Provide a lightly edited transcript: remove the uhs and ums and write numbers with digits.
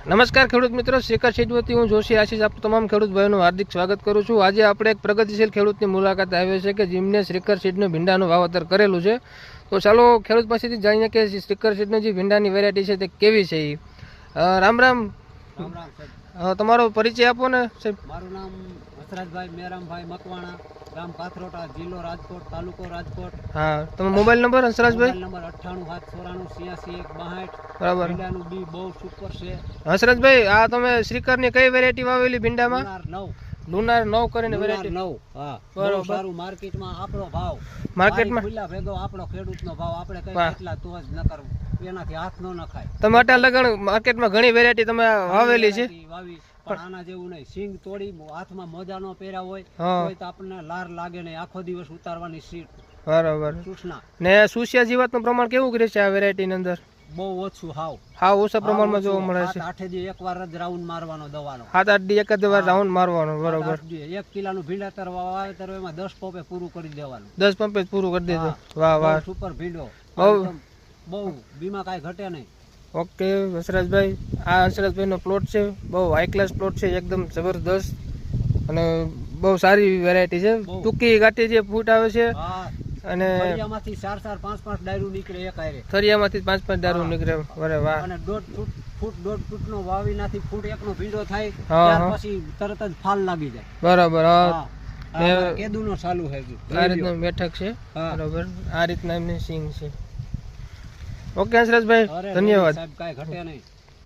નમસ્કાર ખેડૂત મિત્રો, શેખર સીડવતી હું જોશી આશીષ આપ તમામ ખેડૂત ભાઈઓનું હાર્દિક સ્વાગત કરું છું। આજે આપણે એક પ્રગતિશીલ ખેડૂતની મુલાકાત આવ્યો છે કે જેમને શ્રીકર સીડનું ભીંડાનું વાવેતર કરેલું છે। તો ચાલો ખેડૂત પાસેથી જાણીએ કે શ્રીકર સીડની જે ભીંડાની વેરાયટી છે તે કેવી છે। રામ રામ સાહેબ, તમારો પરિચય આપો ને સાહેબ। મારું નામ હસરાજભાઈ મેરામભાઈ મકવાણા, ગામ પાથરોટા, જિલ્લો રાજકોટ, તાલુકો રાજકોટ। હા, તમે મોબાઈલ નંબર હસરાજભાઈ? નંબર 98 794 86 162। બરાબર। ભીંડાનું બી બહુ સુપર છે હસરાજભાઈ, આ તમે શ્રીકરની કઈ વેરાયટી વાવેલી ભીંડામાં? લુનાર 9 લુનાર 9 કરીને વેરાયટી 9। હા, બરોબર। સારું માર્કેટમાં આપણો ભાવ, માર્કેટમાં ખુલ્લા ભેગો આપણો ખેડૂતનો ભાવ, આપણે કઈ કેટલા તો જ ન કરવું, એનાથી હાથ ન નખાય। તમે અત્યારે લગન માર્કેટમાં ઘણી વેરાયટી તમે વાવેલી છે, વાવી પણ આના જેવું નહીં। સિંગ તોડી હાથમાં મોજા નો પહેર્યા હોય તો આપણને લાર લાગે નહીં, આખો દિવસ ઉતારવાની સીટ। બરાબર। સૂચના ને સુસિયા જીવાતનું પ્રમાણ કેવું રહે છે આ વેરાયટીની અંદર? બહુ ઓછું, હાવ ઓછા પ્રમાણમાં જોવા મળે છે। 8 દી એકવાર જ રાઉન્ડ મારવાનો દવાનો, 7-8 દી એક જ વાર રાઉન્ડ મારવાનો। બરોબર। 1 કિલોનું ભીંડા વાવેતર એમાં 10 પંપે પૂરું કરી દેવાનું। 10 પંપે જ પૂરું કરી દીધું। વાહ વાહ, સુપર ભીંડો, બહુ બીમાં કાંઈ ઘટે નહીં। ઓકે હસરાજભાઈ, આ હસરાજભાઈનો પ્લોટ છે, બહુ હાઈ ક્લાસ પ્લોટ છે, એકદમ જબરદસ્ત અને બહુ સારી વેરાયટી છે। ટૂંકી ગાંઠી જે ફૂટ આવે છે અને થરિયામાંથી 4-4 5-5 ડાયરું નીકળે એક હારે, થરિયામાંથી 5-5 દારૂ નીકળે। અરે વાહ। અને 1.5 ફૂટનો વાવી નાથી ફૂટ એકનો ભીંડો થાય, ત્યાર પછી તરત જ ફાલ લાગી જાય। બરાબર। કેદુનો ચાલુ છે, આ રીતનું બેઠક છે। બરાબર, આ રીતના એમની સિંગ છે। ઓકે હસરાજભાઈ, ધન્યવાદ। સાહેબ કાંઈ ઘટે નહીં।